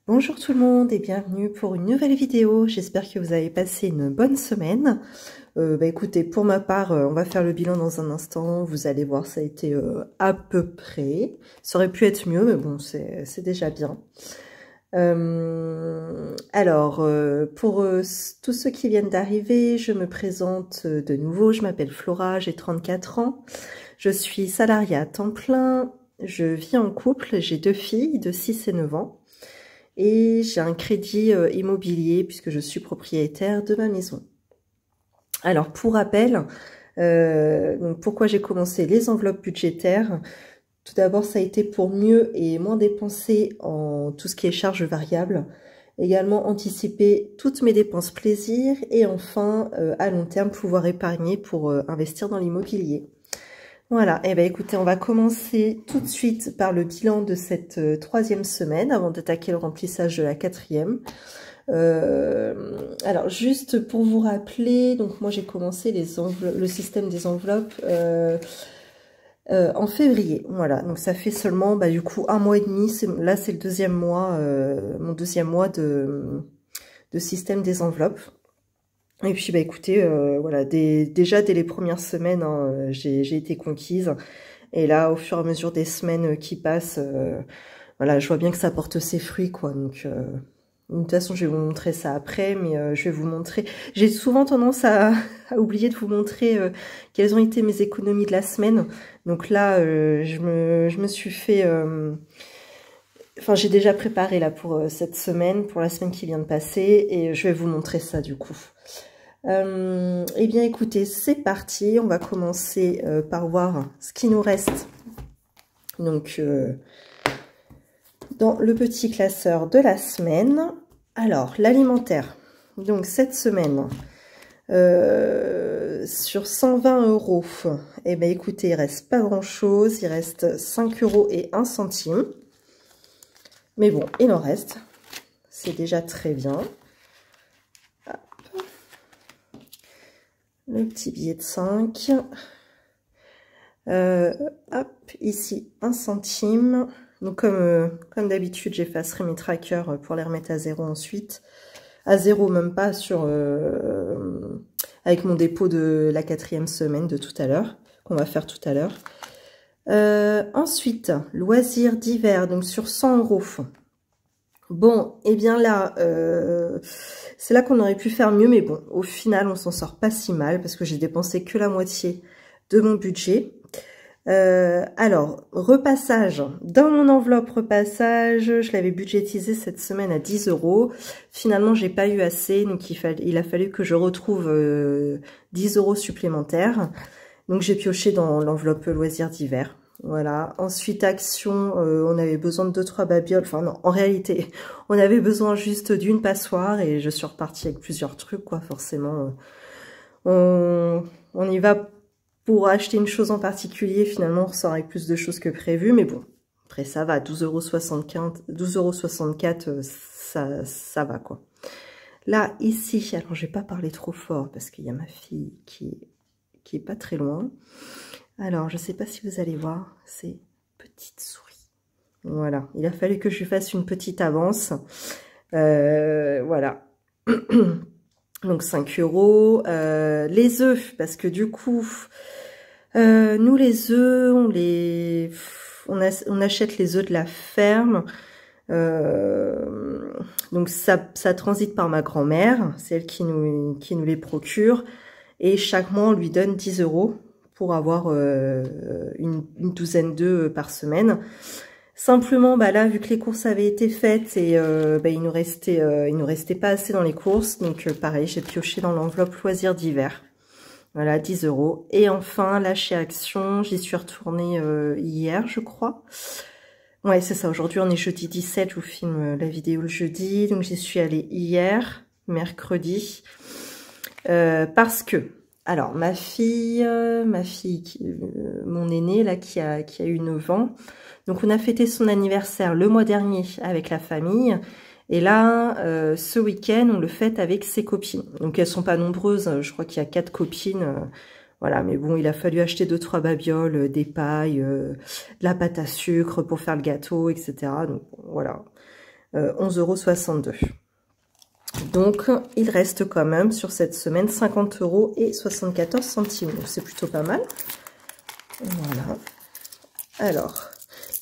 Bonjour tout le monde et bienvenue pour une nouvelle vidéo. J'espère que vous avez passé une bonne semaine. Écoutez, pour ma part, on va faire le bilan dans un instant. Vous allez voir, ça a été à peu près. Ça aurait pu être mieux, mais bon, c'est déjà bien. Pour tous ceux qui viennent d'arriver, je me présente de nouveau. Je m'appelle Flora, j'ai 34 ans. Je suis salariée à temps plein. Je vis en couple, j'ai 2 filles de 6 et 9 ans. Et j'ai un crédit immobilier puisque je suis propriétaire de ma maison. Alors, pour rappel, donc pourquoi j'ai commencé les enveloppes budgétaires? Tout d'abord, ça a été pour mieux et moins dépenser en tout ce qui est charges variables. Également, anticiper toutes mes dépenses plaisir. Et enfin, à long terme, pouvoir épargner pour investir dans l'immobilier. Voilà, et écoutez, on va commencer tout de suite par le bilan de cette 3e semaine avant d'attaquer le remplissage de la 4e. Alors, juste pour vous rappeler, donc moi j'ai commencé le système des enveloppes en février. Voilà, donc ça fait seulement du coup 1 mois et demi. Là, c'est le 2e mois, mon 2e mois de système des enveloppes. Et puis écoutez, voilà, déjà dès les premières semaines, hein, j'ai été conquise. Et là, au fur et à mesure des semaines qui passent, voilà, je vois bien que ça porte ses fruits, quoi. Donc, de toute façon, je vais vous montrer ça après, mais je vais vous montrer. J'ai souvent tendance à oublier de vous montrer quelles ont été mes économies de la semaine. Donc là, je me suis fait... Enfin, j'ai déjà préparé là pour cette semaine, pour la semaine qui vient de passer, et je vais vous montrer ça du coup. Eh bien écoutez, c'est parti, on va commencer par voir ce qui nous reste donc dans le petit classeur de la semaine. Alors l'alimentaire, donc cette semaine sur 120 €, eh bien écoutez, il reste pas grand chose, il reste 5 € et 1 centime, mais bon, il en reste, c'est déjà très bien. Le petit billet de 5. Hop, ici, 1 centime. Donc, comme d'habitude, j'effacerai mes trackers pour les remettre à 0 ensuite. À 0, même pas sur avec mon dépôt de la 4e semaine de tout à l'heure, qu'on va faire tout à l'heure. Ensuite, loisirs d'hiver, donc sur 100 €. Bon, et bien là, c'est là qu'on aurait pu faire mieux, mais bon, au final, on s'en sort pas si mal parce que j'ai dépensé que la moitié de mon budget. Alors, repassage, dans mon enveloppe repassage, je l'avais budgétisé cette semaine à 10 €. Finalement, j'ai pas eu assez, donc il a fallu que je retrouve 10 € supplémentaires. Donc, j'ai pioché dans l'enveloppe loisirs d'hiver. Voilà. Ensuite, action, on avait besoin de 2-3 babioles. Enfin non, en réalité, on avait besoin juste d'une passoire et je suis repartie avec plusieurs trucs, quoi. Forcément, on y va pour acheter une chose en particulier. Finalement, on ressort avec plus de choses que prévu. Mais bon, après ça va, 12,75 €, 12,64 €, ça va, quoi. Là, ici, alors je vais pas parler trop fort parce qu'il y a ma fille qui est pas très loin. Alors, je ne sais pas si vous allez voir, c'est petite souris. Voilà, il a fallu que je lui fasse une petite avance. Voilà. Donc, 5 €. Les œufs, parce que du coup, nous, les œufs, on achète les œufs de la ferme. Donc, ça transite par ma grand-mère. C'est elle qui nous les procure. Et chaque mois, on lui donne 10 € pour avoir une douzaine d'œufs par semaine. Simplement, là, vu que les courses avaient été faites et il nous restait pas assez dans les courses, donc pareil, j'ai pioché dans l'enveloppe loisirs d'hiver. Voilà, 10 €. Et enfin, là, chez Action, j'y suis retournée hier, je crois. Ouais, c'est ça. Aujourd'hui, on est jeudi 17. Je vous filme la vidéo le jeudi, donc j'y suis allée hier, mercredi, parce que alors, ma fille, mon aînée, là, qui a eu 9 ans. Donc, on a fêté son anniversaire le mois dernier avec la famille. Et là, ce week-end, on le fête avec ses copines. Donc, elles sont pas nombreuses. Je crois qu'il y a 4 copines. Voilà, mais bon, il a fallu acheter 2-3 babioles, des pailles, de la pâte à sucre pour faire le gâteau, etc. Donc voilà, 11,62 €. Donc, il reste quand même sur cette semaine 50,74 €. Donc, c'est plutôt pas mal. Voilà. Alors,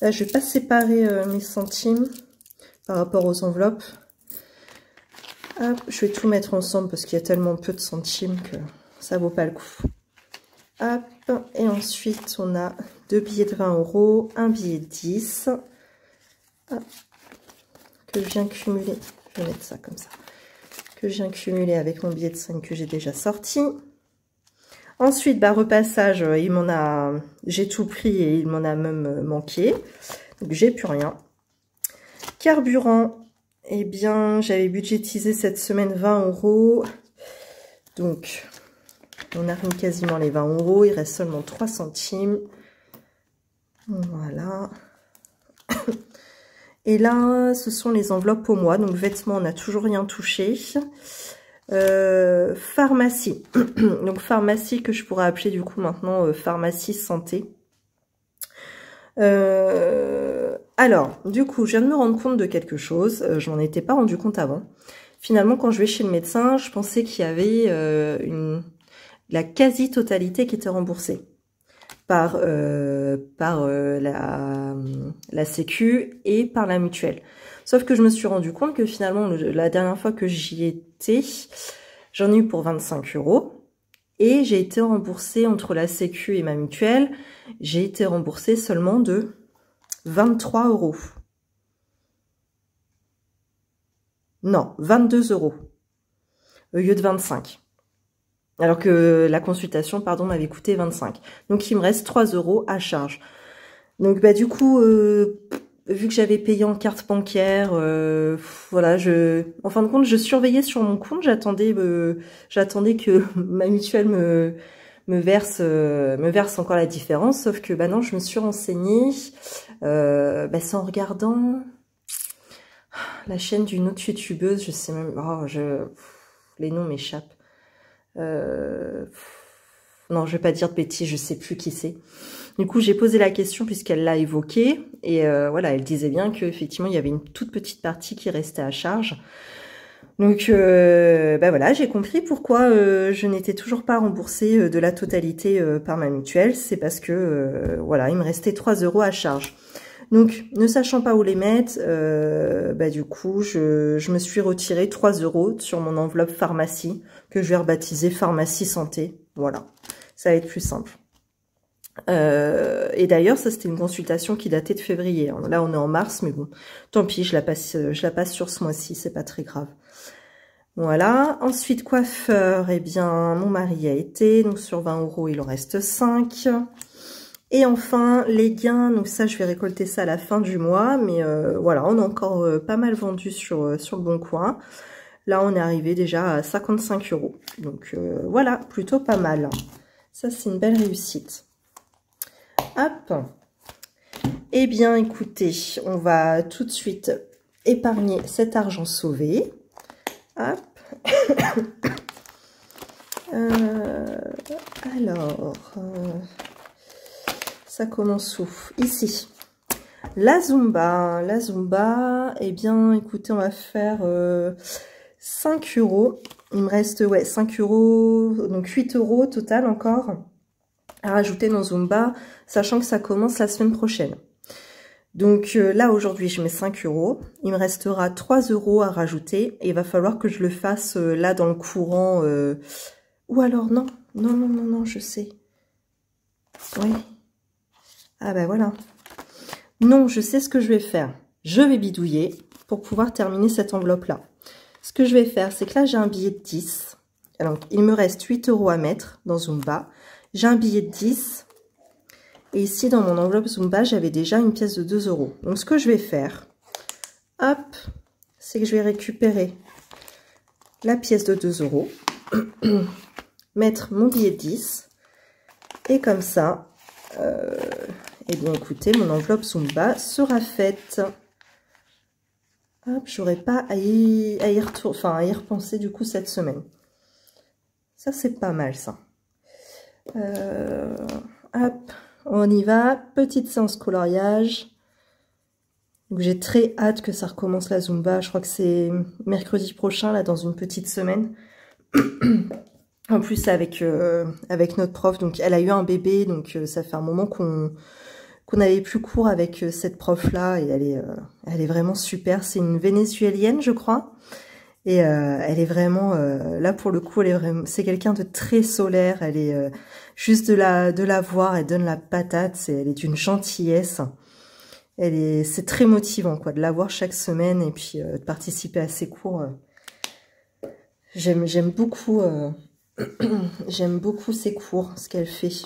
là, je vais pas séparer mes centimes par rapport aux enveloppes. Hop, je vais tout mettre ensemble parce qu'il y a tellement peu de centimes que ça vaut pas le coup. Hop, et ensuite, on a 2 billets de 20 €, un billet de 10. Hop, que je viens cumuler. Je vais mettre ça comme ça. Que je viens cumuler avec mon billet de 5 que j'ai déjà sorti. Ensuite, bah, repassage, j'ai tout pris et il m'en a même manqué. Donc, j'ai plus rien. Carburant, eh bien, j'avais budgétisé cette semaine 20 €. Donc, on arrive quasiment les 20 €. Il reste seulement 3 centimes. Voilà. Et là, ce sont les enveloppes au mois. Donc, vêtements, on n'a toujours rien touché. Pharmacie. Donc, pharmacie que je pourrais appeler du coup maintenant pharmacie santé. Alors, du coup, je viens de me rendre compte de quelque chose. Je m'en étais pas rendu compte avant. Finalement, quand je vais chez le médecin, je pensais qu'il y avait la quasi-totalité qui était remboursée par la Sécu et par la mutuelle. Sauf que je me suis rendu compte que finalement, la dernière fois que j'y étais, j'en ai eu pour 25 € et j'ai été remboursée entre la Sécu et ma mutuelle, j'ai été remboursée seulement de 23 €. Non, 22 € au lieu de 25. Alors que la consultation, pardon, m'avait coûté 25. Donc, il me reste 3 € à charge. Donc, bah, du coup, vu que j'avais payé en carte bancaire, voilà, en fin de compte, je surveillais sur mon compte, j'attendais que ma mutuelle me verse encore la différence. Sauf que, bah non, je me suis renseignée, bah, c'est en regardant la chaîne d'une autre youtubeuse, je sais même, les noms m'échappent. Non, je vais pas dire de bêtises, je sais plus qui c'est. Du coup, j'ai posé la question puisqu'elle l'a évoqué et voilà, elle disait bien qu'effectivement, il y avait une toute petite partie qui restait à charge. Donc, bah voilà, j'ai compris pourquoi je n'étais toujours pas remboursée de la totalité par ma mutuelle. C'est parce que, voilà, il me restait 3 € à charge. Donc, ne sachant pas où les mettre, bah, du coup, je me suis retiré 3 € sur mon enveloppe pharmacie, que je vais rebaptiser pharmacie santé. Voilà, ça va être plus simple. Et d'ailleurs, ça, c'était une consultation qui datait de février. Hein. Là, on est en mars, mais bon, tant pis, je la passe sur ce mois-ci, c'est pas très grave. Voilà. Ensuite, coiffeur, eh bien, mon mari a été, donc sur 20 €, il en reste 5. Et enfin, les gains, donc ça, je vais récolter ça à la fin du mois, mais voilà, on a encore pas mal vendu sur le Bon Coin. Là, on est arrivé déjà à 55 €. Donc voilà, plutôt pas mal. Ça, c'est une belle réussite. Hop. Eh bien, écoutez, on va tout de suite épargner cet argent sauvé. Hop. Alors... ça commence où? Ici. La Zumba, eh bien, écoutez, on va faire 5 €. Il me reste, ouais, 5 €, donc 8 € total encore à rajouter dans Zumba, sachant que ça commence la semaine prochaine. Donc là, aujourd'hui, je mets 5 €. Il me restera 3 € à rajouter et il va falloir que je le fasse là dans le courant. Ou alors, non, je sais. Oui. Ah ben voilà. Non, je sais ce que je vais faire. Je vais bidouiller pour pouvoir terminer cette enveloppe-là. Ce que je vais faire, c'est que là, j'ai un billet de 10. Alors, il me reste 8 € à mettre dans Zumba. J'ai un billet de 10. Et ici, dans mon enveloppe Zumba, j'avais déjà une pièce de 2 €. Donc, ce que je vais faire, hop, c'est que je vais récupérer la pièce de 2 €, mettre mon billet de 10. Et comme ça... eh bien, écoutez, mon enveloppe Zumba sera faite. Hop, j'aurai pas à y repenser du coup cette semaine. Ça, c'est pas mal, ça. Hop, on y va. Petite séance coloriage. J'ai très hâte que ça recommence la Zumba. Je crois que c'est mercredi prochain, là, dans une petite semaine. En plus, avec notre prof, donc elle a eu un bébé, donc ça fait un moment qu'on n'avait plus cours avec cette prof-là, et elle est vraiment super. C'est une Vénézuélienne, je crois. Et elle est vraiment, là pour le coup, c'est quelqu'un de très solaire. Elle est juste de la voir, elle donne la patate. Elle est d'une gentillesse. C'est très motivant, quoi, de la voir chaque semaine et puis de participer à ses cours. J'aime beaucoup, j'aime beaucoup ses cours, ce qu'elle fait.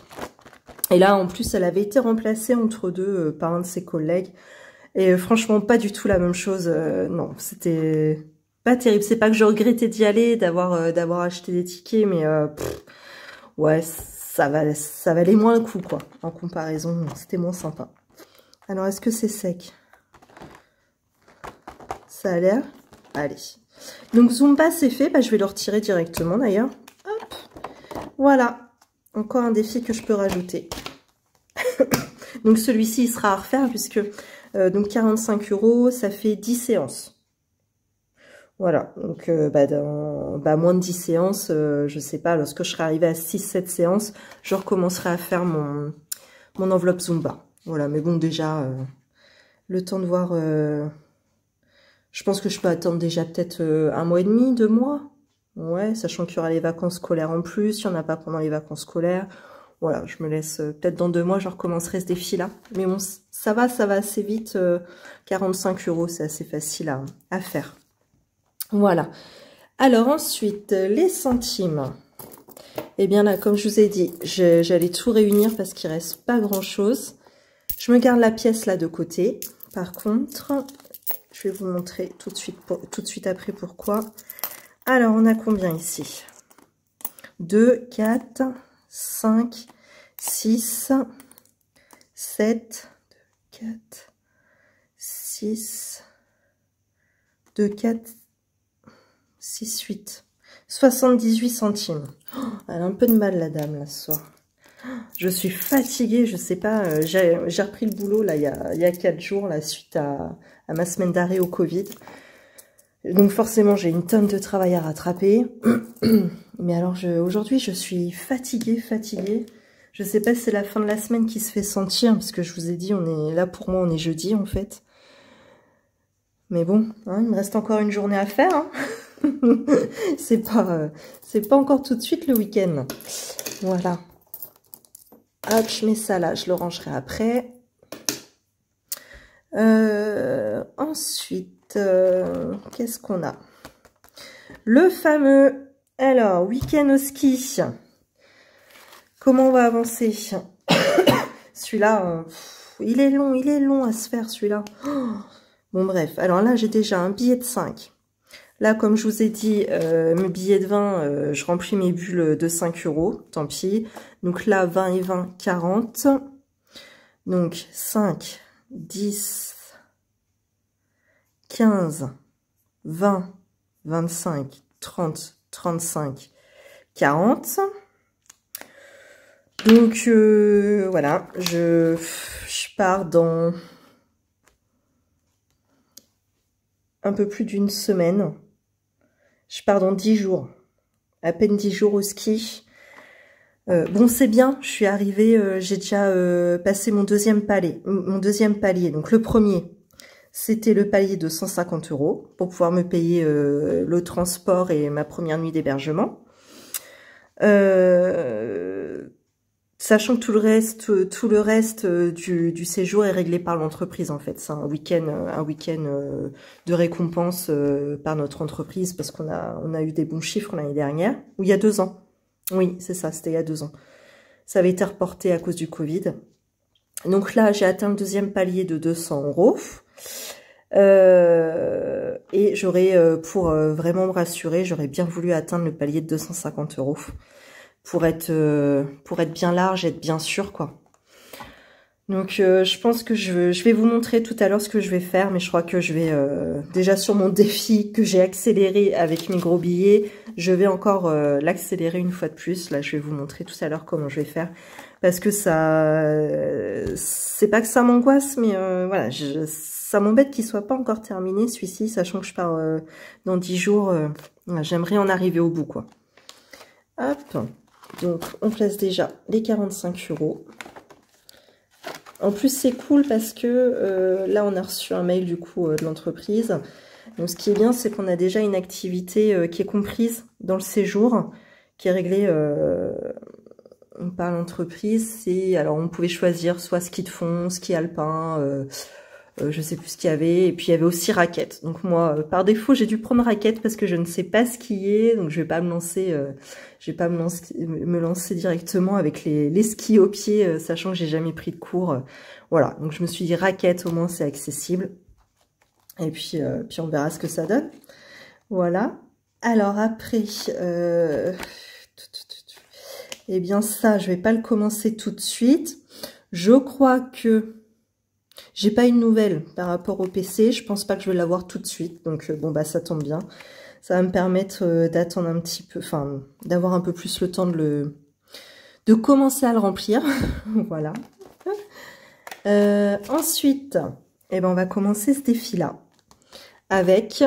Et là, en plus, elle avait été remplacée entre deux par un de ses collègues. Et franchement, pas du tout la même chose. Non, c'était pas terrible. C'est pas que je regrettais d'y aller, d'avoir acheté des tickets, mais ouais, ça valait moins le coup, quoi. En comparaison, c'était moins sympa. Alors, est-ce que c'est sec? Ça a l'air. Allez. Donc, Zumba, c'est fait. Bah, je vais le retirer directement, d'ailleurs. Hop. Voilà. Encore un défi que je peux rajouter. Donc, celui-ci, il sera à refaire, puisque donc 45 €, ça fait 10 séances. Voilà, donc moins de 10 séances, je sais pas, lorsque je serai arrivée à 6-7 séances, je recommencerai à faire mon enveloppe Zumba. Voilà, mais bon, déjà, le temps de voir, je pense que je peux attendre déjà peut-être 1 mois et demi, 2 mois. Ouais, sachant qu'il y aura les vacances scolaires en plus, il n'y en a pas pendant les vacances scolaires. Voilà, je me laisse, peut-être dans 2 mois, je recommencerai ce défi-là. Mais bon, ça va assez vite, 45 €, c'est assez facile à faire. Voilà. Alors ensuite, les centimes. Eh bien là, comme je vous ai dit, j'allais tout réunir parce qu'il reste pas grand-chose. Je me garde la pièce là de côté. Par contre, je vais vous montrer tout de suite après pourquoi. Alors, on a combien ici? 2, 4, 5, 6, 7, 4, 6, 2, 4, 6, 8. 78 centimes. Oh, elle a un peu de mal, la dame, là, ce soir. Je suis fatiguée, je sais pas. J'ai repris le boulot, là, il y a 4 jours, là, suite à ma semaine d'arrêt au Covid. Donc, forcément, j'ai une tonne de travail à rattraper. Mais alors, aujourd'hui, je suis fatiguée. Je sais pas si c'est la fin de la semaine qui se fait sentir, parce que je vous ai dit, là, pour moi, on est jeudi, en fait. Mais bon, hein, il me reste encore une journée à faire, hein. C'est pas encore tout de suite le week-end. Voilà. Hop, je mets ça là, je le rangerai après. Ensuite, qu'est-ce qu'on a? Le fameux, alors, week-end au ski. Comment on va avancer? Celui-là, il est long à se faire, celui-là. Bon, bref. Alors là, j'ai déjà un billet de 5. Là, comme je vous ai dit, mes billets de 20, je remplis mes bulles de 5 €, tant pis. Donc là, 20 et 20, 40. Donc 5, 10, 15, 20, 25, 30, 35, 40. Donc voilà, je pars dans un peu plus d'une semaine. Je pars dans 10 jours, à peine 10 jours au ski. Bon, c'est bien, je suis arrivée, j'ai déjà passé mon deuxième palier. Donc le premier, c'était le palier de 150 € pour pouvoir me payer le transport et ma première nuit d'hébergement. Sachant que tout le reste du séjour est réglé par l'entreprise, en fait. C'est un week-end de récompense par notre entreprise, parce qu'on a eu des bons chiffres l'année dernière, ou il y a 2 ans. Oui, c'est ça, c'était il y a 2 ans. Ça avait été reporté à cause du Covid. Donc là, j'ai atteint le deuxième palier de 200 €. Et j'aurais, pour vraiment me rassurer, j'aurais bien voulu atteindre le palier de 250 € pour être bien large et être bien sûr, quoi. Donc je pense que je vais vous montrer tout à l'heure ce que je vais faire, mais je crois que je vais déjà sur mon défi que j'ai accéléré avec mes gros billets, je vais encore l'accélérer une fois de plus. Là, je vais vous montrer tout à l'heure comment je vais faire, parce que ça, c'est pas que ça m'angoisse, mais voilà, ça m'embête qu'il soit pas encore terminé celui-ci, sachant que je pars dans 10 jours. J'aimerais en arriver au bout, quoi. Hop, donc on place déjà les 45 €. En plus, c'est cool parce que là, on a reçu un mail du coup de l'entreprise. Donc, ce qui est bien, c'est qu'on a déjà une activité qui est comprise dans le séjour, qui est réglée par l'entreprise. Alors, on pouvait choisir soit ski de fond, ski alpin, je sais plus ce qu'il y avait. Et puis, il y avait aussi raquettes. Donc, moi, par défaut, j'ai dû prendre raquettes parce que je ne sais pas skier. Donc, je vais pas me lancer... je vais pas me lancer directement avec les skis au pied, sachant que j'ai jamais pris de cours. Voilà, donc je me suis dit raquette, au moins c'est accessible. Et puis on verra ce que ça donne. Voilà. Alors après, eh bien ça, je vais pas le commencer tout de suite. Je crois que j'ai pas une nouvelle par rapport au PC. Je pense pas que je vais l'avoir tout de suite. Donc bon bah ça tombe bien. Ça va me permettre d'attendre un petit peu, enfin, d'avoir un peu plus le temps de commencer à le remplir. Voilà. Ensuite, eh ben, on va commencer ce défi-là avec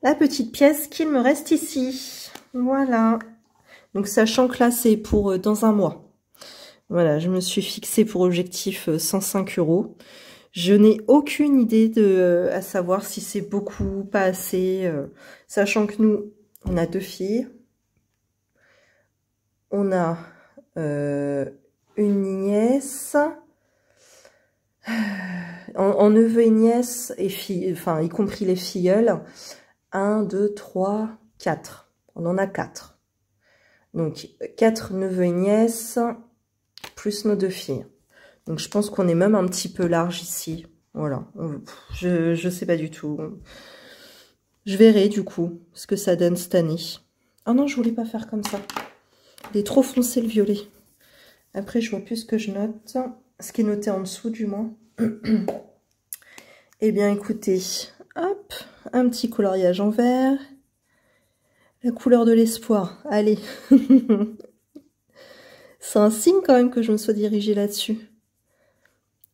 la petite pièce qu'il me reste ici. Voilà. Donc, sachant que là, c'est pour dans un mois. Voilà, je me suis fixé pour objectif 105 €. Je n'ai aucune idée à savoir si c'est beaucoup, pas assez. Sachant que nous, on a 2 filles. On a une nièce. En neveu et nièce, et filles, enfin, y compris les filleuls. 1, 2, 3, 4. On en a 4. Donc, 4 neveux et nièces, plus nos 2 filles. Donc, je pense qu'on est même un petit peu large ici. Voilà. Je sais pas du tout. Je verrai, du coup, ce que ça donne cette année. Ah non, je voulais pas faire comme ça. Il est trop foncé, le violet. Après, je vois plus ce que je note. Ce qui est noté en dessous, du moins. Eh bien, écoutez, hop, un petit coloriage en vert. La couleur de l'espoir, allez. C'est un signe quand même que je me sois dirigée là-dessus.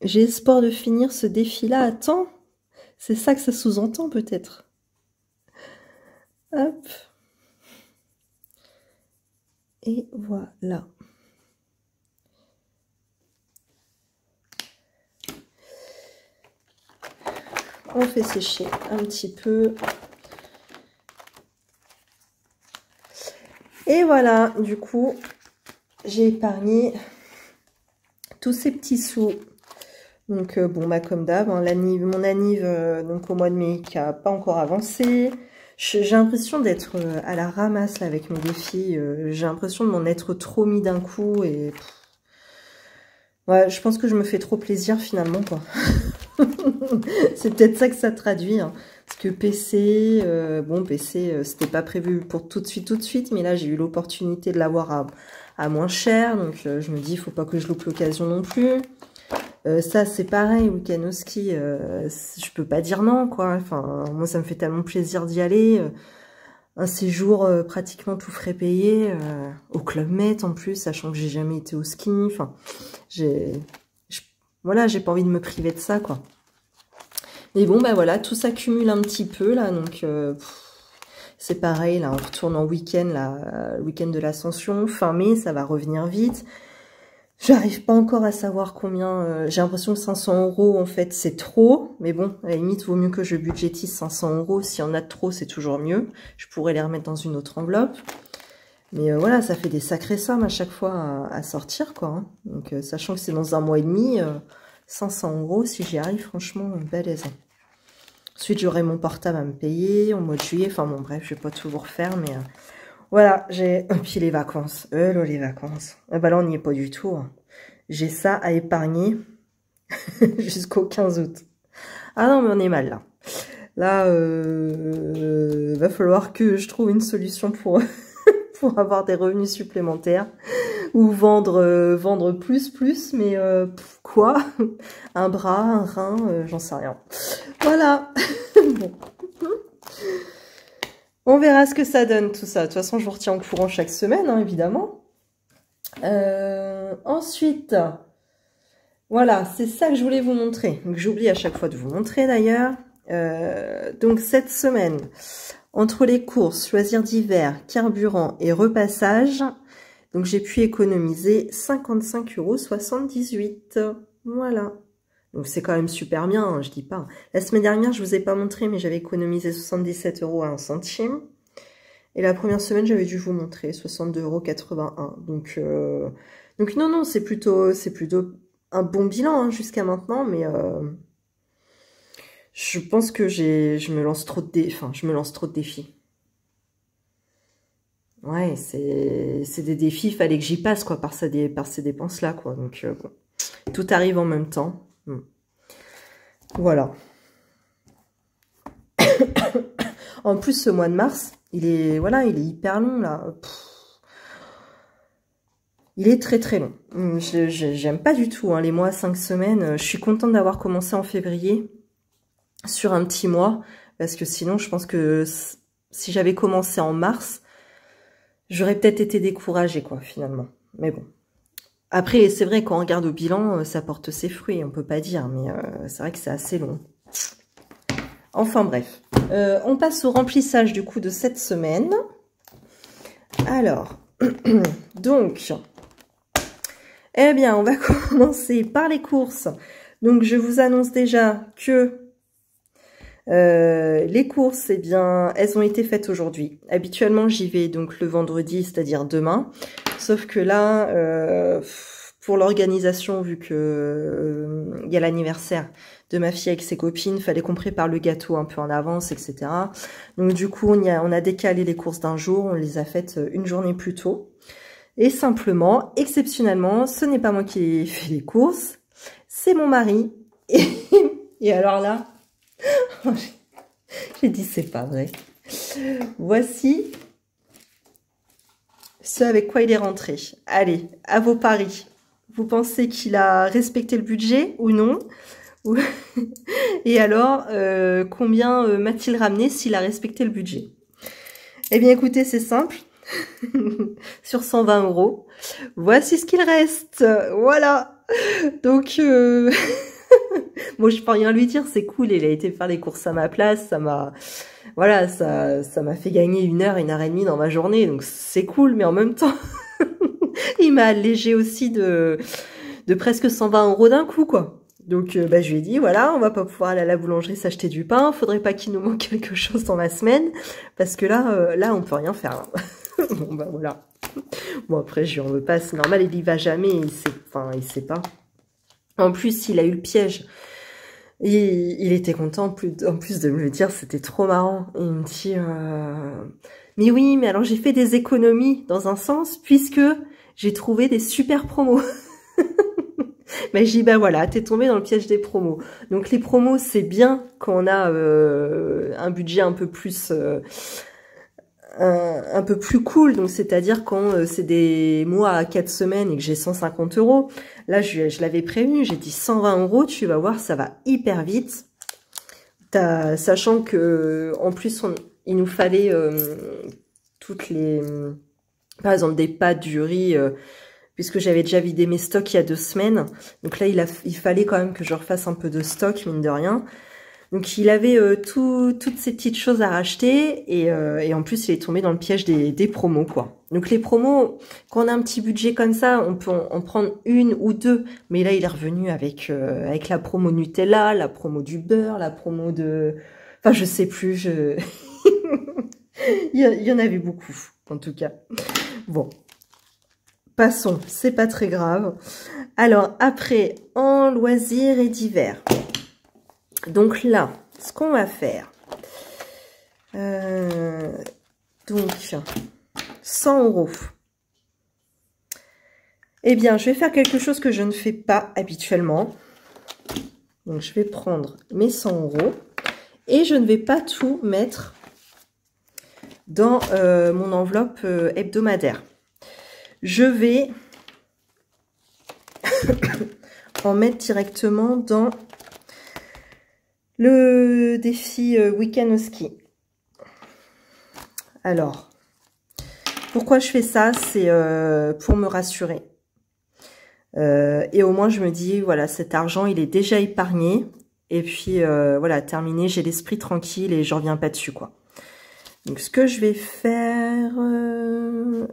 J'ai espoir de finir ce défi-là à temps. C'est ça que ça sous-entend peut-être. Hop. Et voilà. On fait sécher un petit peu. Et voilà, du coup, j'ai épargné tous ces petits sous. Donc, bon, bah, comme d'hab, hein, mon anniv, donc au mois de mai, qui n'a pas encore avancé. J'ai l'impression d'être à la ramasse là, avec mes défis. J'ai l'impression de m'en être trop mis d'un coup. Et ouais, je pense que je me fais trop plaisir finalement, quoi. C'est peut-être ça que ça traduit. Hein. Parce que PC, bon, PC, c'était pas prévu pour tout de suite. Mais là, j'ai eu l'opportunité de l'avoir à moins cher. Donc, je me dis, il faut pas que je loupe l'occasion non plus. Ça, c'est pareil, week-end au ski, je peux pas dire non, quoi. Enfin, moi, ça me fait tellement plaisir d'y aller. Un séjour pratiquement tout frais payé, au Club Med en plus, sachant que j'ai jamais été au ski. Enfin, voilà, j'ai pas envie de me priver de ça, quoi. Mais bon, bah voilà, tout s'accumule un petit peu, là, donc... c'est pareil, là, on retourne en week-end, là, week-end de l'Ascension, fin mai, ça va revenir vite. J'arrive pas encore à savoir combien... j'ai l'impression que 500 €, en fait, c'est trop. Mais bon, à la limite, vaut mieux que je budgétise 500 €. S'il y en a de trop, c'est toujours mieux. Je pourrais les remettre dans une autre enveloppe. Mais voilà, ça fait des sacrées sommes à chaque fois à sortir, quoi. Hein. Donc, sachant que c'est dans un mois et demi, 500 €, si j'y arrive, franchement, balèze. Ensuite, j'aurai mon portable à me payer au mois de juillet. Enfin, bon, bref, je vais pas tout vous refaire, mais... voilà, j'ai... puis les vacances. Les vacances. Ah bah là, on n'y est pas du tout. Hein. J'ai ça à épargner jusqu'au 15 août. Ah non, mais on est mal, là. Là, va falloir que je trouve une solution pour, pour avoir des revenus supplémentaires. Ou vendre plus, mais quoi. Un bras, un rein, j'en sais rien. Voilà. Bon. On verra ce que ça donne tout ça. De toute façon, je vous retiens au courant chaque semaine, hein, évidemment. Ensuite, voilà, c'est ça que je voulais vous montrer. Donc j'oublie à chaque fois de vous montrer d'ailleurs. Donc cette semaine, entre les courses, choisir d'hiver, carburant et repassage, donc j'ai pu économiser 55,78 €. Voilà. Donc c'est quand même super bien, hein, je dis pas. La semaine dernière, je vous ai pas montré, mais j'avais économisé 77 € à 1 centime. Et la première semaine, j'avais dû vous montrer 62,81 €. Donc non, non, c'est plutôt un bon bilan hein, jusqu'à maintenant, mais je pense que je me lance trop de défis. Ouais, c'est des défis, il fallait que j'y passe quoi par ces dépenses-là quoi. Donc bon, tout arrive en même temps. Voilà. En plus, ce mois de mars, il est hyper long là. Il est très très long. J'aime pas du tout hein, les mois 5 semaines. Je suis contente d'avoir commencé en février sur un petit mois parce que sinon, je pense que si j'avais commencé en mars, j'aurais peut-être été découragée quoi finalement. Mais bon. Après, c'est vrai quand on regarde au bilan, ça porte ses fruits. On peut pas dire, mais c'est vrai que c'est assez long. Enfin bref, on passe au remplissage du coup de cette semaine. Alors, donc, eh bien, on va commencer par les courses. Donc, je vous annonce déjà que les courses, eh bien, elles ont été faites aujourd'hui. Habituellement, j'y vais donc le vendredi, c'est-à-dire demain. Sauf que là, pour l'organisation, vu que y a l'anniversaire de ma fille avec ses copines, fallait qu'on prépare le gâteau un peu en avance, etc. Donc du coup, on a décalé les courses d'un jour, on les a faites une journée plus tôt. Et simplement, exceptionnellement, ce n'est pas moi qui ai fait les courses, c'est mon mari. Et alors là, j'ai dit c'est pas vrai. Voici ce avec quoi il est rentré. Allez, à vos paris. Vous pensez qu'il a respecté le budget ou non? Et alors, combien m'a-t-il ramené s'il a respecté le budget? Eh bien, écoutez, c'est simple. Sur 120 €, voici ce qu'il reste. Voilà. Donc, bon, je peux rien lui dire, c'est cool. Il a été faire les courses à ma place. Ça m'a fait gagner 1 heure, 1 heure et demie dans ma journée. Donc, c'est cool, mais en même temps, il m'a allégé aussi de presque 120 € d'un coup, quoi. Donc, je lui ai dit, voilà, on va pas pouvoir aller à la boulangerie s'acheter du pain. Faudrait pas qu'il nous manque quelque chose dans la semaine. Parce que là, on peut rien faire. Hein. Bon, bah, voilà. Bon, après, je lui en veux pas. C'est normal, il y va jamais. Il sait pas. En plus, il a eu le piège. Et il était content, en plus de me le dire. C'était trop marrant. Et il me dit, mais oui, mais alors j'ai fait des économies dans un sens, puisque j'ai trouvé des super promos. Mais j'ai dit, bah voilà, t'es tombé dans le piège des promos. Donc les promos, c'est bien quand on a un budget un peu plus cool. Donc c'est-à-dire quand c'est des mois à 4 semaines et que j'ai 150 €. Là, je l'avais prévenu, j'ai dit 120 €, tu vas voir, ça va hyper vite. Sachant que en plus, il nous fallait toutes les... par exemple, des pâtes, du riz... puisque j'avais déjà vidé mes stocks il y a 2 semaines. Donc là, il fallait quand même que je refasse un peu de stock, mine de rien. Donc il avait toutes ces petites choses à racheter. Et en plus, il est tombé dans le piège des promos, quoi. Donc les promos, quand on a un petit budget comme ça, on peut en prendre 1 ou 2. Mais là, il est revenu avec la promo Nutella, la promo du beurre, la promo de... Enfin, je sais plus, il y en avait beaucoup, en tout cas. Bon. Passons, c'est pas très grave. Alors, après, en loisirs et divers. Donc là, ce qu'on va faire. Donc, 100 €. Eh bien, je vais faire quelque chose que je ne fais pas habituellement. Donc, je vais prendre mes 100 €. Et je ne vais pas tout mettre dans mon enveloppe hebdomadaire. Je vais en mettre directement dans le défi week-end au ski. Alors, pourquoi je fais ça? C'est pour me rassurer. Et au moins, je me dis, voilà, cet argent, il est déjà épargné. Et puis, voilà, terminé, j'ai l'esprit tranquille et je reviens pas dessus, quoi. Donc, ce que je vais faire...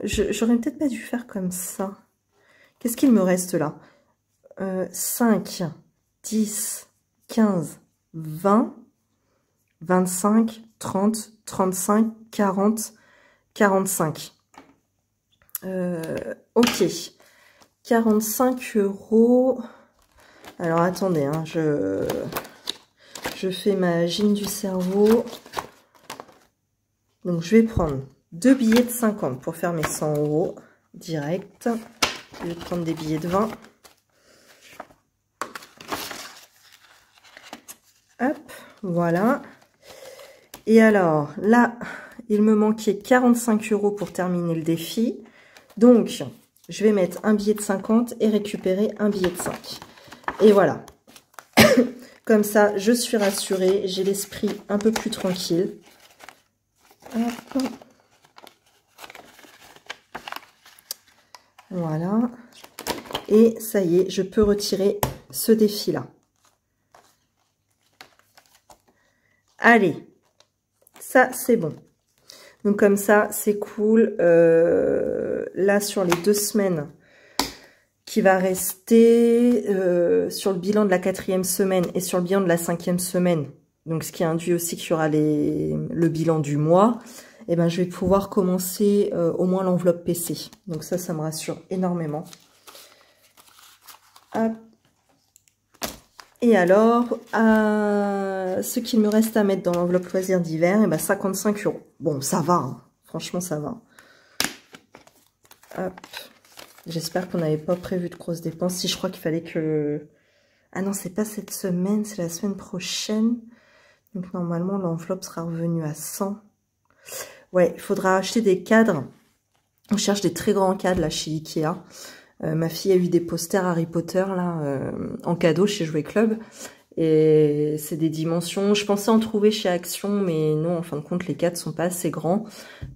j'aurais peut-être pas dû faire comme ça. Qu'est-ce qu'il me reste là? 5, 10, 15, 20, 25, 30, 35, 40, 45. Ok. 45 €. Alors, attendez, hein, je fais ma gym du cerveau. Donc, je vais prendre 2 billets de 50 pour faire mes 100 € direct. Je vais prendre des billets de 20. Hop, voilà. Et alors, là, il me manquait 45 € pour terminer le défi. Donc, je vais mettre un billet de 50 et récupérer un billet de 5. Et voilà. Comme ça, je suis rassurée. J'ai l'esprit un peu plus tranquille. Hop. Voilà. Et ça y est, je peux retirer ce défi-là. Allez. Ça, c'est bon. Donc, comme ça, c'est cool. Là, sur les 2 semaines qui va rester, sur le bilan de la 4e semaine et sur le bilan de la 5e semaine, donc ce qui induit aussi qu'il y aura le bilan du mois, et ben, je vais pouvoir commencer au moins l'enveloppe PC. Donc ça me rassure énormément. Hop. Et alors, ce qu'il me reste à mettre dans l'enveloppe loisirs d'hiver, et ben 55 €. Bon, ça va, hein. Franchement, ça va. Hop. J'espère qu'on n'avait pas prévu de grosses dépenses. Si, je crois qu'il fallait que... Ah non, c'est pas cette semaine, c'est la semaine prochaine. Donc, normalement, l'enveloppe sera revenue à 100. Ouais, il faudra acheter des cadres. On cherche des très grands cadres, là, chez Ikea. Ma fille a eu des posters Harry Potter, là, en cadeau chez Jouet Club. Et c'est des dimensions... Je pensais en trouver chez Action, mais non, en fin de compte, les cadres sont pas assez grands.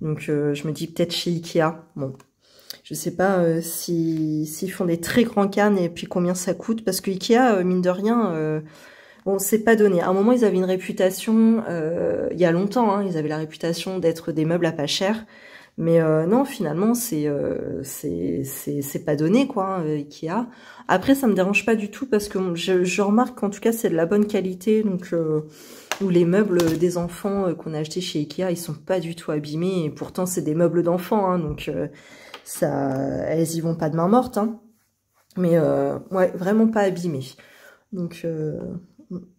Donc, je me dis peut-être chez Ikea. Bon... Je sais pas s'ils font des très grands cannes et puis combien ça coûte. Parce que Ikea, mine de rien, bon, c'est pas donné. À un moment, ils avaient une réputation, il y a longtemps, hein, ils avaient la réputation d'être des meubles à pas cher. Mais non, finalement, c'est pas donné, quoi, hein, Ikea. Après, ça me dérange pas du tout parce que je remarque qu'en tout cas, c'est de la bonne qualité. Donc, où les meubles des enfants qu'on a achetés chez Ikea, ils sont pas du tout abîmés. Et pourtant, c'est des meubles d'enfants, hein, donc... ça, elles y vont pas de main morte, hein. Mais ouais, vraiment pas abîmées. Donc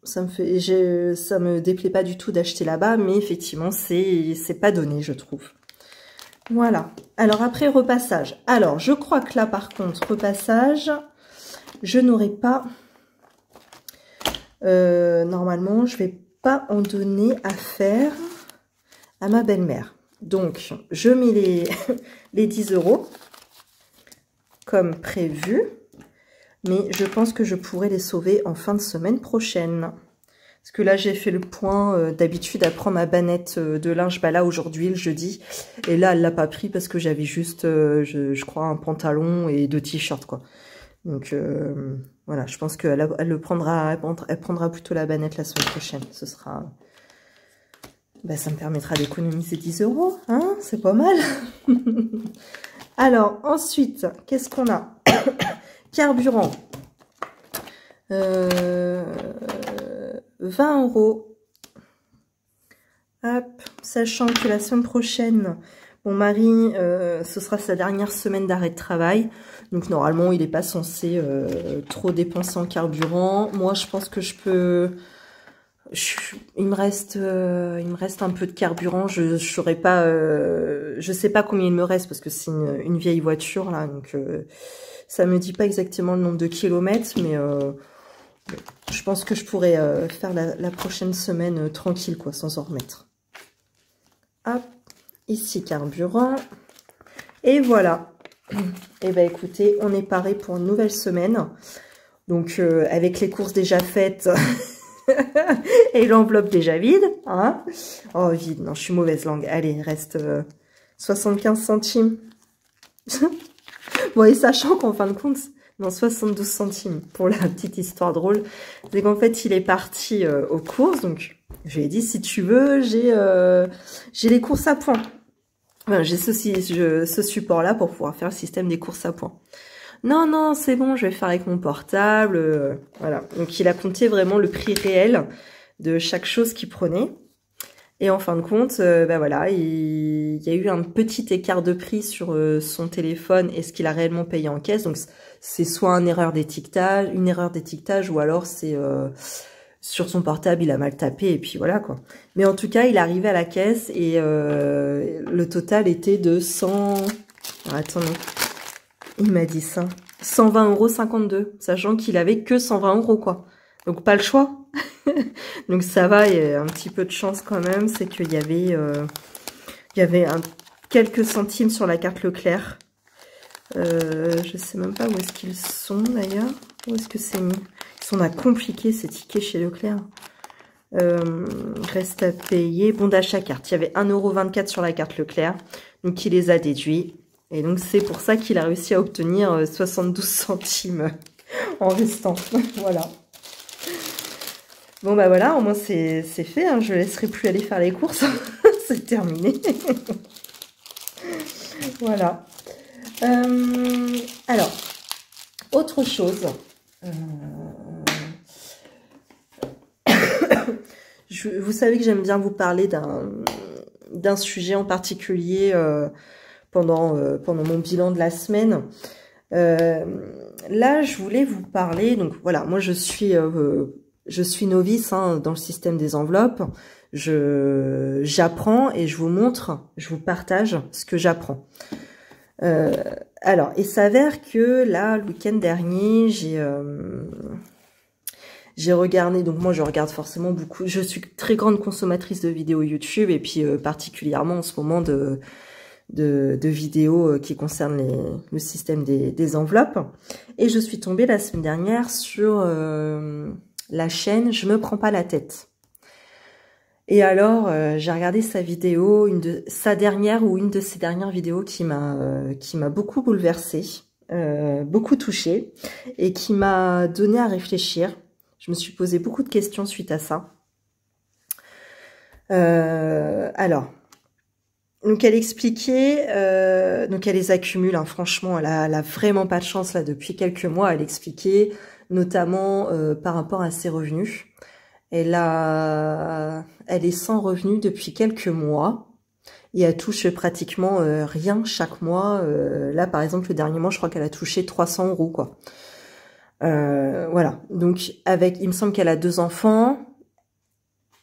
ça me déplaît pas du tout d'acheter là-bas, mais effectivement c'est pas donné, je trouve. Voilà. Alors après repassage. Alors je crois que là par contre repassage, je n'aurai pas. Normalement, je vais pas en donner à faire à ma belle-mère. Donc, je mets les 10 € comme prévu. Mais je pense que je pourrais les sauver en fin de semaine prochaine. Parce que là, j'ai fait le point. D'habitude, elle prend ma bannette de linge. Bah là, aujourd'hui, le jeudi. Et là, elle l'a pas pris parce que j'avais juste, je crois, un pantalon et 2 t-shirts, quoi. Donc, voilà. Je pense qu'elle elle prendra plutôt la bannette la semaine prochaine. Ce sera... Ben, ça me permettra d'économiser 10 €, hein, c'est pas mal. Alors, ensuite, qu'est-ce qu'on a? Carburant. 20 €. Hop, sachant que la semaine prochaine, mon mari, ce sera sa dernière semaine d'arrêt de travail. Donc, normalement, il n'est pas censé trop dépenser en carburant. Moi, je pense que je peux... Il me reste un peu de carburant. Je saurais pas, je sais pas combien il me reste parce que c'est une vieille voiture là, donc ça me dit pas exactement le nombre de kilomètres, mais je pense que je pourrais faire la prochaine semaine tranquille, quoi, sans en remettre. Hop, ici carburant et voilà. Et ben écoutez, on est paré pour une nouvelle semaine. Donc, avec les courses déjà faites et l'enveloppe déjà vide, hein. Oh, vide, non, je suis mauvaise langue. Allez, il reste 75 centimes. Bon, et sachant qu'en fin de compte, non, 72 centimes, pour la petite histoire drôle, c'est qu'en fait, il est parti aux courses, donc je lui ai dit, si tu veux, j'ai les courses à points. Enfin, j'ai ce support-là pour pouvoir faire le système des courses à points. Non, non, c'est bon, je vais faire avec mon portable. Voilà. Donc, il a compté vraiment le prix réel de chaque chose qu'il prenait. Et en fin de compte, bah voilà, il y a eu un petit écart de prix sur son téléphone et ce qu'il a réellement payé en caisse. Donc, c'est soit une erreur d'étiquetage, ou alors c'est sur son portable, il a mal tapé et puis voilà quoi. Mais en tout cas, il est arrivé à la caisse et le total était de 100... Alors, attends, non. Il m'a dit ça. 120,52 €, sachant qu'il avait que 120 € quoi. Donc pas le choix. Donc ça va, il y a un petit peu de chance quand même, c'est qu'il y avait quelques centimes sur la carte Leclerc. Je sais même pas où est-ce qu'ils sont d'ailleurs. Où est-ce que c'est mis? Ils sont à compliquer ces tickets chez Leclerc. Reste à payer. Bon d'achat carte. Il y avait 1,24 € sur la carte Leclerc. Donc il les a déduits. Et donc, c'est pour ça qu'il a réussi à obtenir 72 centimes en restant. Voilà. Bon, bah voilà, au moins c'est fait. Hein. Je ne laisserai plus aller faire les courses. C'est terminé. Voilà. Alors, autre chose. Vous savez que j'aime bien vous parler d'un sujet en particulier pendant mon bilan de la semaine. Là, je voulais vous parler, donc voilà, moi je suis novice hein, dans le système des enveloppes. J'apprends et je vous montre, je vous partage ce que j'apprends. Alors, il s'avère que là, le week-end dernier, j'ai regardé, donc moi je regarde forcément beaucoup, je suis très grande consommatrice de vidéos YouTube et puis particulièrement en ce moment de vidéos qui concernent le système des enveloppes. Et je suis tombée la semaine dernière sur la chaîne Je me prends pas la tête. Et alors, j'ai regardé sa vidéo, une de ses dernières vidéos qui m'a beaucoup bouleversée, beaucoup touchée, et qui m'a donné à réfléchir. Je me suis posé beaucoup de questions suite à ça. Alors, donc elle expliquait, donc elle les accumule, hein, franchement, elle a vraiment pas de chance là depuis quelques mois. Elle expliquait notamment par rapport à ses revenus. Elle est sans revenus depuis quelques mois et elle touche pratiquement rien chaque mois. Là, par exemple, le dernier mois, je crois qu'elle a touché 300 € quoi. Voilà. Donc il me semble qu'elle a 2 enfants.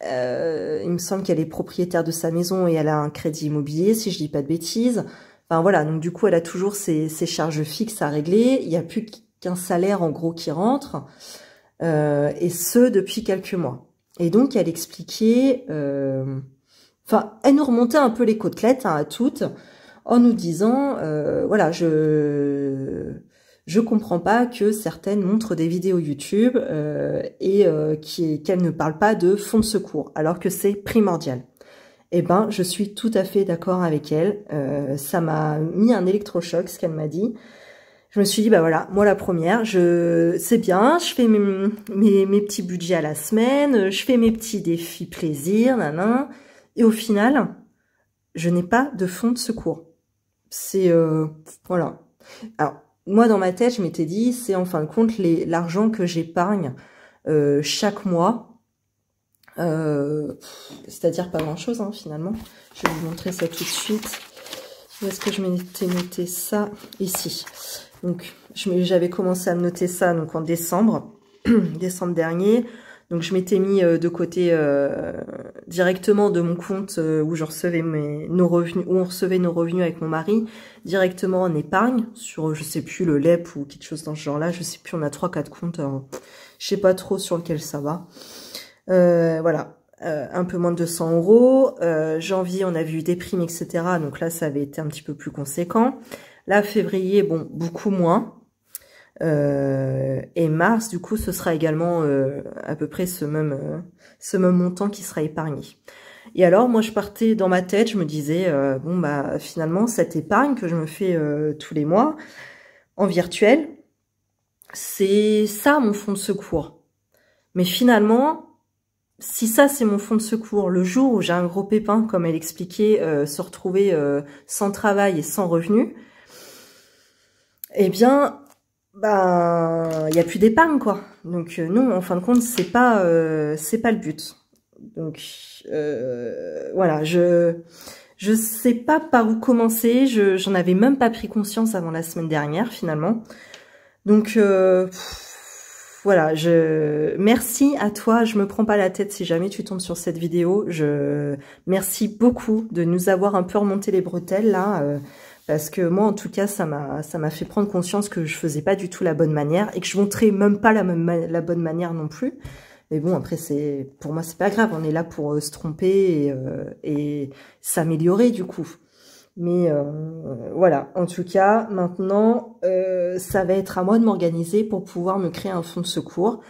Il me semble qu'elle est propriétaire de sa maison et elle a un crédit immobilier, si je dis pas de bêtises. Enfin voilà, donc du coup, elle a toujours ses charges fixes à régler. Il n'y a plus qu'un salaire en gros qui rentre, et ce depuis quelques mois. Et donc, elle expliquait, enfin, elle nous remontait un peu les côtelettes hein, à toutes, en nous disant, voilà, je comprends pas que certaines montrent des vidéos YouTube et qu'elles ne parlent pas de fonds de secours, alors que c'est primordial. Eh ben, je suis tout à fait d'accord avec elle. Ça m'a mis un électrochoc, ce qu'elle m'a dit. Je me suis dit, bah voilà, moi la première, c'est bien, je fais mes petits budgets à la semaine, je fais mes petits défis plaisir, nanan, et au final, je n'ai pas de fonds de secours. C'est, voilà. Alors, moi, dans ma tête, je m'étais dit, c'est en fin de compte l'argent que j'épargne chaque mois. C'est-à-dire pas grand-chose, hein, finalement. Je vais vous montrer ça tout de suite. Où est-ce que je m'étais noté ça? Ici. Donc, j'avais commencé à me noter ça donc en décembre, décembre dernier. Donc, je m'étais mis de côté directement de mon compte où je recevais nos revenus, où on recevait nos revenus avec mon mari, directement en épargne sur, je sais plus, le LEP ou quelque chose dans ce genre-là. Je sais plus, on a 3-4 comptes. Je sais pas trop sur lequel ça va. Voilà. Un peu moins de 200 €. Janvier, on a vu des primes, etc. Donc là, ça avait été un petit peu plus conséquent. Là, février, bon, beaucoup moins. Et mars, du coup, ce sera également à peu près ce même montant qui sera épargné. Et alors, moi, je partais dans ma tête, je me disais, bon, bah, finalement, cette épargne que je me fais tous les mois en virtuel, c'est ça mon fonds de secours. Mais finalement, si ça, c'est mon fonds de secours, le jour où j'ai un gros pépin, comme elle expliquait, se retrouver sans travail et sans revenu, eh bien, ben, il n'y a plus d'épargne, quoi. Donc, non, en fin de compte, c'est pas le but. Donc, voilà, je sais pas par où commencer, j'en avais même pas pris conscience avant la semaine dernière, finalement. Donc, voilà, merci à toi, je me prends pas la tête si jamais tu tombes sur cette vidéo. Merci beaucoup de nous avoir un peu remonté les bretelles, là, parce que moi, en tout cas, ça m'a fait prendre conscience que je faisais pas du tout la bonne manière et que je montrais même pas la bonne manière non plus. Mais bon, après, pour moi, c'est pas grave. On est là pour se tromper et s'améliorer, du coup. Mais voilà, en tout cas, maintenant, ça va être à moi de m'organiser pour pouvoir me créer un fonds de secours.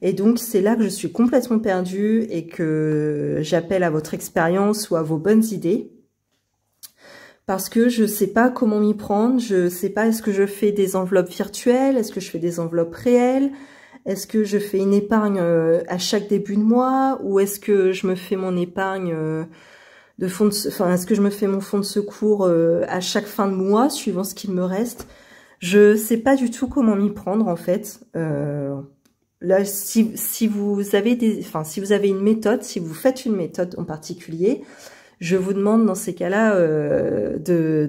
Et donc, c'est là que je suis complètement perdue et que j'appelle à votre expérience ou à vos bonnes idées. Parce que je sais pas comment m'y prendre, je sais pas, est-ce que je fais des enveloppes virtuelles, est-ce que je fais des enveloppes réelles, est-ce que je fais une épargne à chaque début de mois, ou est-ce que je me fais mon épargne est-ce que je me fais mon fonds de secours à chaque fin de mois, suivant ce qu'il me reste. Je sais pas du tout comment m'y prendre, en fait. Là, si vous avez si vous avez une méthode, si vous faites une méthode en particulier, je vous demande dans ces cas-là de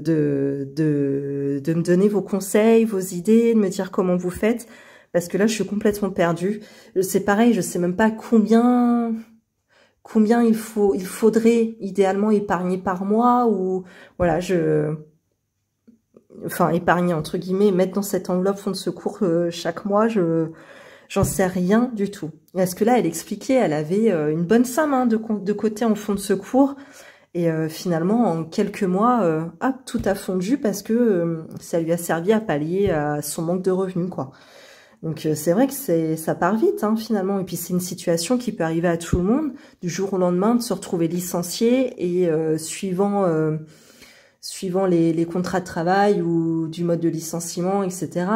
me donner vos conseils, vos idées, de me dire comment vous faites, parce que là, je suis complètement perdue. C'est pareil, je sais même pas combien il faudrait idéalement épargner par mois, ou voilà, épargner entre guillemets, mettre dans cette enveloppe fonds de secours chaque mois, j'en sais rien du tout. Parce que là, elle expliquait, elle avait une bonne somme hein, de côté en fonds de secours. Et finalement, en quelques mois, tout a fondu parce que ça lui a servi à pallier à son manque de revenus, quoi. Donc c'est vrai que ça part vite, hein, finalement. Et puis c'est une situation qui peut arriver à tout le monde, du jour au lendemain, de se retrouver licencié et suivant les contrats de travail ou du mode de licenciement, etc.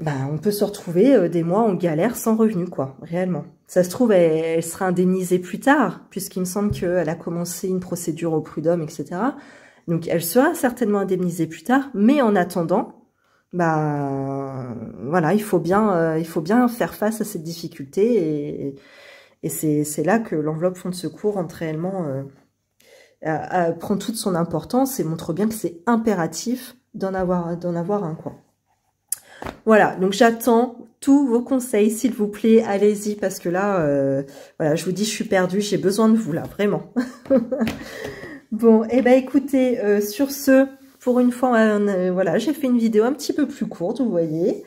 On peut se retrouver des mois en galère sans revenu, quoi, réellement. Ça se trouve, elle sera indemnisée plus tard, puisqu'il me semble qu'elle a commencé une procédure au prud'homme, etc. Donc, elle sera certainement indemnisée plus tard, mais en attendant, voilà, il faut bien faire face à cette difficulté, et c'est là que l'enveloppe fonds de secours entre réellement prend toute son importance et montre bien que c'est impératif d'en avoir un, quoi. Voilà, donc j'attends tous vos conseils, s'il vous plaît, allez-y, parce que là, voilà, je vous dis, je suis perdue, j'ai besoin de vous, là, vraiment. Bon, et écoutez, sur ce, pour une fois, voilà, j'ai fait une vidéo un petit peu plus courte, vous voyez,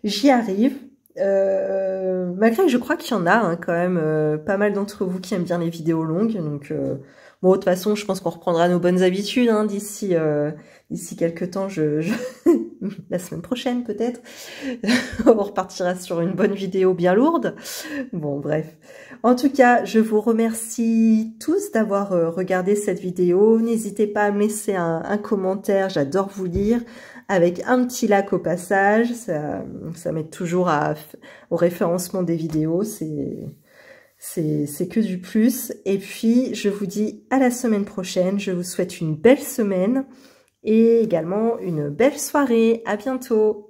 j'y arrive, malgré que je crois qu'il y en a, hein, quand même, pas mal d'entre vous qui aiment bien les vidéos longues, donc... Bon, de toute façon, je pense qu'on reprendra nos bonnes habitudes hein, d'ici quelques temps, la semaine prochaine peut-être. On repartira sur une bonne vidéo bien lourde. Bon, bref. En tout cas, je vous remercie tous d'avoir regardé cette vidéo. N'hésitez pas à me laisser un commentaire, j'adore vous lire, avec un petit like au passage. Ça m'aide toujours au référencement des vidéos, c'est que du plus. Et puis, je vous dis à la semaine prochaine. Je vous souhaite une belle semaine et également une belle soirée. À bientôt.